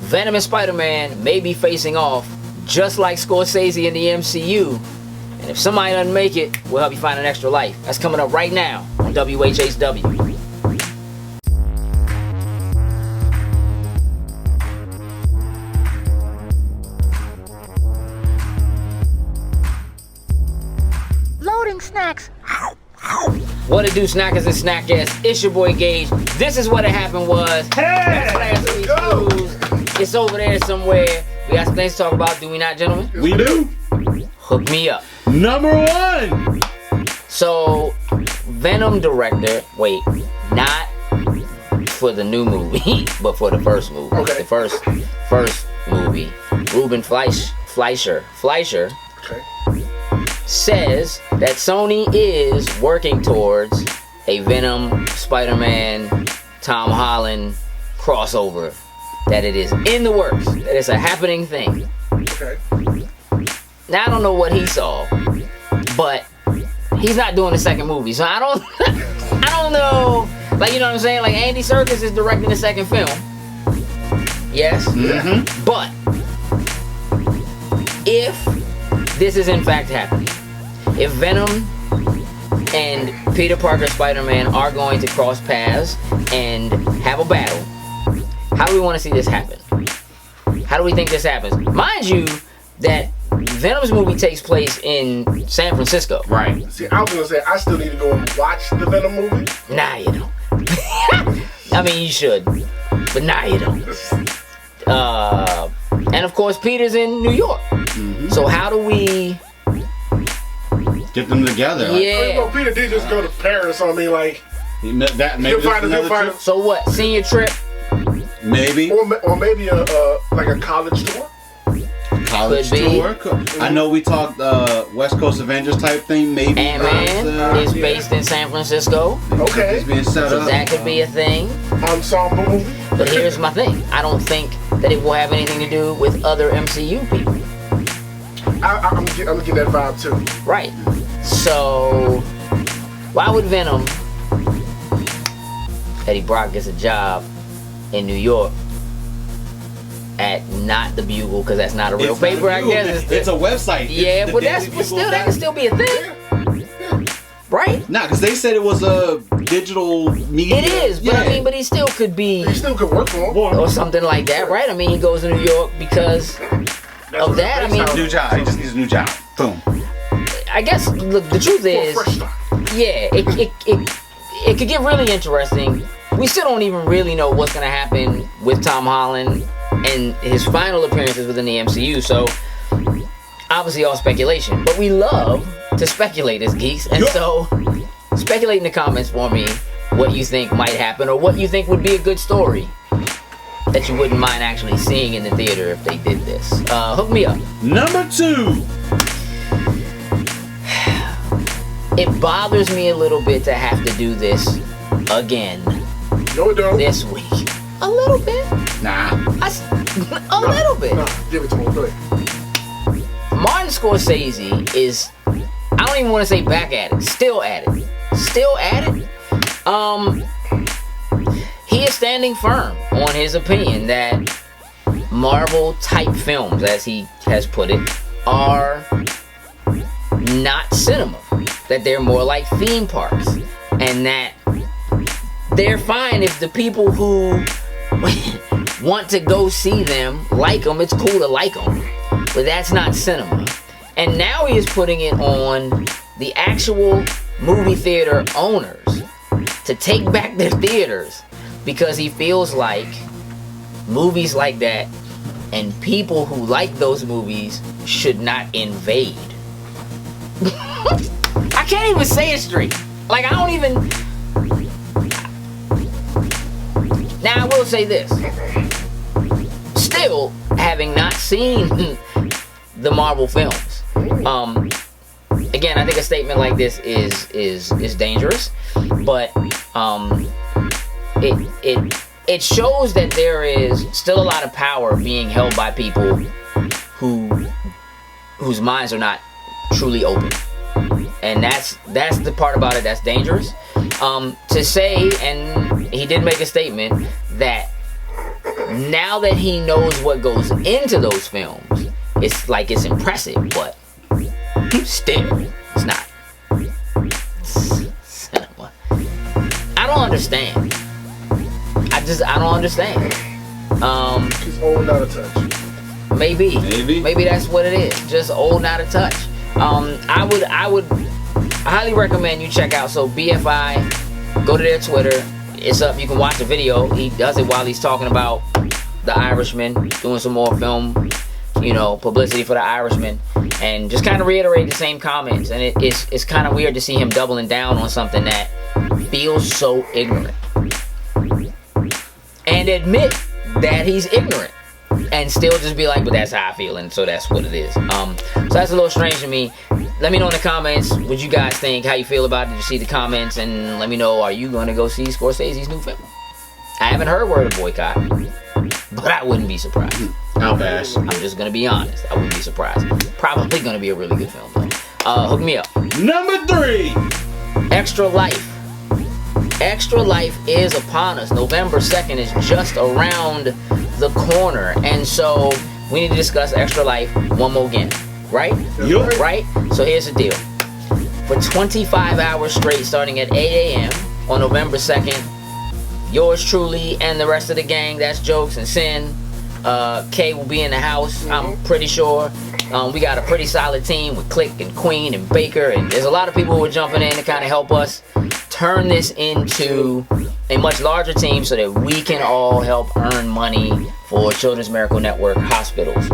Venom and Spider-Man may be facing off just like Scorsese in the MCU. And if somebody doesn't make it, we'll help you find an extra life. That's coming up right now on WHHW. Loading snacks. What it do, snackers and snackers? It's your boy Gage. This is what it happened was. Hey, Last week's news. It's over there somewhere. We got some things to talk about, do we not, gentlemen? we do. Hook me up. Number one. So, Venom director, wait, not for the new movie, but for the first movie. Okay. The first movie. Ruben Fleischer Okay. says that Sony is working towards a Venom Spider-Man Tom Holland crossover. That it is in the works. That it's a happening thing. Okay. Now I don't know what he saw, but he's not doing the second movie, so I don't know. Like, you know what I'm saying? Like, Andy Serkis is directing the second film. Yes. Mm-hmm. But if this is in fact happening, if Venom and Peter Parker Spider-Man are going to cross paths and have a battle, how do we want to see this happen? How do we think this happens? Mind you, that Venom's movie takes place in San Francisco. Right. See, I was gonna say I still need to go and watch the Venom movie. Nah, you don't. I mean, you should, but nah, you don't. And of course, Peter's in New York. Mm-hmm. So how do we Get them together. Like, Yeah. You know, Peter did just go to Paris, so I mean, like, that maybe He'll find this us, another he'll find trip. us. So what? Senior trip? Maybe or maybe a like a college tour. college Could be. tour. I know we talked West Coast Avengers type thing. Maybe Ant-Man is yeah. based in San Francisco. Okay. It's being set So up. that could be a thing. Ensemble movie. But here's my thing. I don't think that it will have anything to do with other MCU people. I'm getting that vibe too. Right. So why would Venom, Eddie Brock gets a job in New York at not the Bugle, because that's not a real It's not paper, a I Bugle. guess. It's a website. Yeah, It's the but Daily but still, Bugle. that can still be a thing, right? Nah, because they said it was a digital media. It is, but I mean, but he still could be, He still could work for him. or something like that, right? I mean, he goes to New York because That's of that. I mean, New job. He just needs a new job. Boom. I guess look, the truth for a is, fresh start. yeah, it could get really interesting. We still don't even really know what's gonna happen with Tom Holland and his final appearances within the MCU. So obviously all speculation, but we love to speculate as geeks, and so speculate in the comments for me what you think might happen, or what you think would be a good story that you wouldn't mind actually seeing in the theater if they did this. Hook me up. Number 2. It bothers me a little bit to have to do this again No, it don't. this week. A little bit. Nah. A little bit. No, give it to him. Go ahead. Martin Scorsese is, I don't even want to say back at it, still at it. Still at it. He is standing firm on his opinion that Marvel type films, as he has put it, are not cinema. That they're more like theme parks. And that they're fine if the people who want to go see them like them. It's cool to like them, but that's not cinema. And now he is putting it on the actual movie theater owners to take back their theaters, because he feels like movies like that and people who like those movies should not invade. I can't even say it straight. Like, I don't even. Now, I will say this. Still, having not seen the Marvel films, again, I think a statement like this is dangerous, but it shows that there is still a lot of power being held by people whose minds are not truly open. And that's the part about it that's dangerous. To say, and he did make a statement, that Now that he knows what goes into those films, it's like it's impressive, but still, it's not cinema. I don't understand. I don't understand. He's old, out of touch. Maybe that's what it is. Just old, out of touch. I would highly recommend you check out. So BFI, go to their Twitter. It's up. You can watch the video. He does it while he's talking about The Irishman, doing some more film, publicity for The Irishman, and just kind of reiterate the same comments. And it's kind of weird to see him doubling down on something that feels so ignorant, and admit that he's ignorant, and still just be like, but that's how I feel, and so that's what it is. So that's a little strange to me. Let me know in the comments what you guys think, how you feel about it. Did you see the comments? And let me know, are you going to go see Scorsese's new film? I haven't heard word of boycott, but I wouldn't be surprised. I'll pass. I'm just going to be honest. I wouldn't be surprised. Probably going to be a really good film, though. Hook me up. Number 3. Extra Life. Extra Life is upon us. November 2nd is just around the corner. And so we need to discuss Extra Life one more again. Right? Yup. Right? So here's the deal. For 25 hours straight, starting at 8 a.m. on November 2nd, yours truly and the rest of the gang, that's Jokes and Sin, Kay will be in the house, I'm pretty sure. We got a pretty solid team with Click and Queen and Baker, and there's a lot of people who are jumping in to kind of help us turn this into a much larger team so that we can all help earn money for Children's Miracle Network hospitals.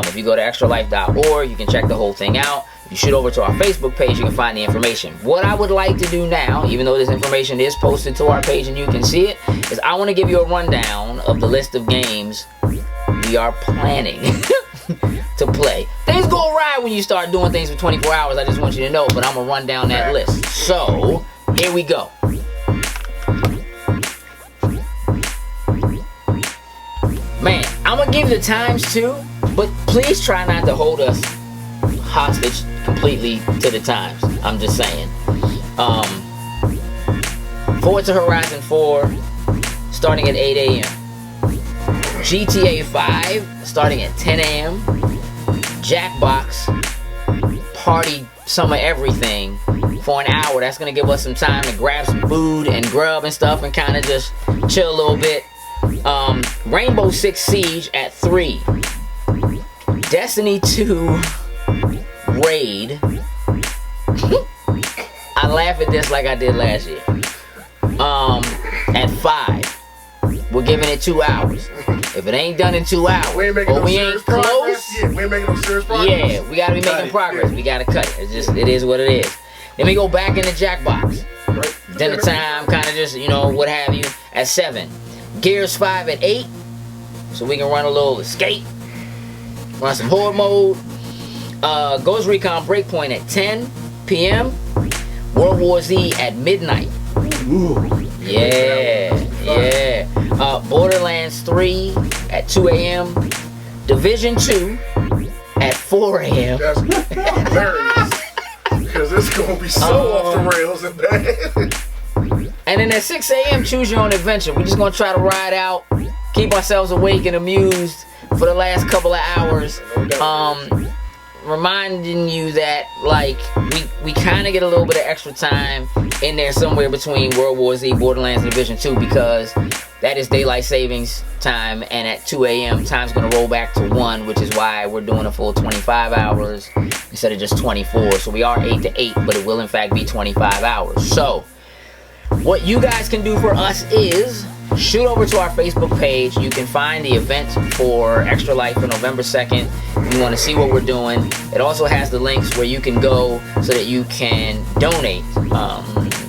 If you go to extralife.org, you can check the whole thing out. If you shoot over to our Facebook page, you can find the information. What I would like to do now, even though this information is posted to our page and you can see it, is I want to give you a rundown of the list of games we are planning to play. Things go awry when you start doing things for 24 hours, I just want you to know, but I'm going to run down that list. So, here we go. Man, I'm going to give you the times too, but please try not to hold us hostage completely to the times. I'm just saying. Forza Horizon 4 starting at 8 a.m. GTA 5 starting at 10 a.m. Jackbox Party Summer Everything for an hour. That's going to give us some time to grab some food and grub and stuff and kind of just chill a little bit. Rainbow Six Siege at 3. Destiny 2 Raid. I laugh at this like I did last year. At 5. We're giving it 2 hours. If it ain't done in 2 hours, we ain't making or no we ain't close, yeah, we ain't making no serious progress. yeah, we gotta be making progress. We gotta cut it. It is what it is. Then we go back in the Jackbox. Right. Dinner time, kind of just, what have you, at 7. Gears 5 at 8. So we can run a little escape. Run some horde mode. Ghost Recon Breakpoint at 10 p.m. World War Z at midnight. Ooh. Yeah. Borderlands 3 at 2 a.m. Division 2 at 4 a.m. That's hilarious. Because it's going to be so off the rails and bad. And then at 6 a.m., choose your own adventure. We're just going to try to ride out, keep ourselves awake and amused for the last couple of hours. Reminding you that, we kind of get a little bit of extra time in there somewhere between World War Z, Borderlands, and Division 2 because that is daylight savings time, and at 2 a.m. time's going to roll back to 1, which is why we're doing a full 25 hours instead of just 24. So we are 8 to 8, but it will in fact be 25 hours. So what you guys can do for us is shoot over to our Facebook page. You can find the event for Extra Life for November 2nd. If you want to see what we're doing, it also has the links where you can go so that you can donate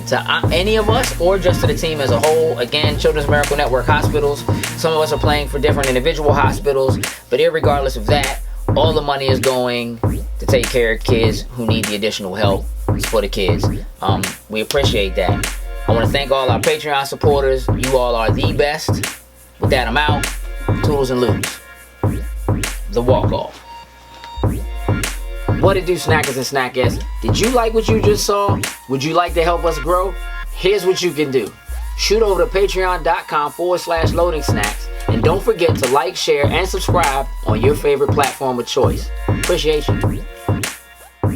to any of us or just to the team as a whole. Again, Children's Miracle Network hospitals. Some of us are playing for different individual hospitals, but irregardless of that, all the money is going to take care of kids who need the additional help. It's for the kids. We appreciate that. I want to thank all our Patreon supporters. You all are the best. With that, I'm out. Toodles and loops. The walk-off. What it do, snackers and snackers? Did you like what you just saw? Would you like to help us grow? Here's what you can do. Shoot over to patreon.com/loading snacks and And don't forget to like, share, and subscribe on your favorite platform of choice. Appreciate you.